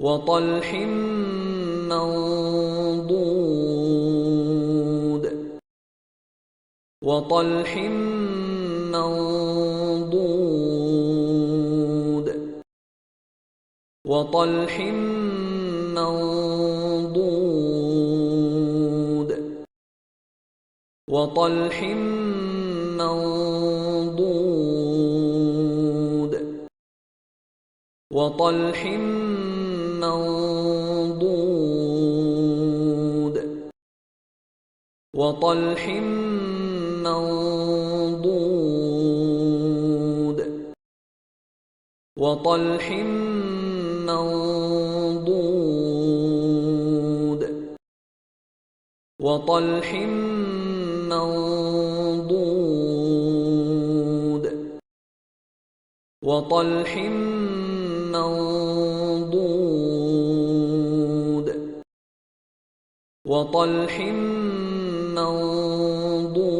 وطلح منضود وطلح منضود وطلح منضود وطلح منضود وطلح منضود وطلح منضود وطلح منضود وطلح منضود وطلح منضود وطلح منضود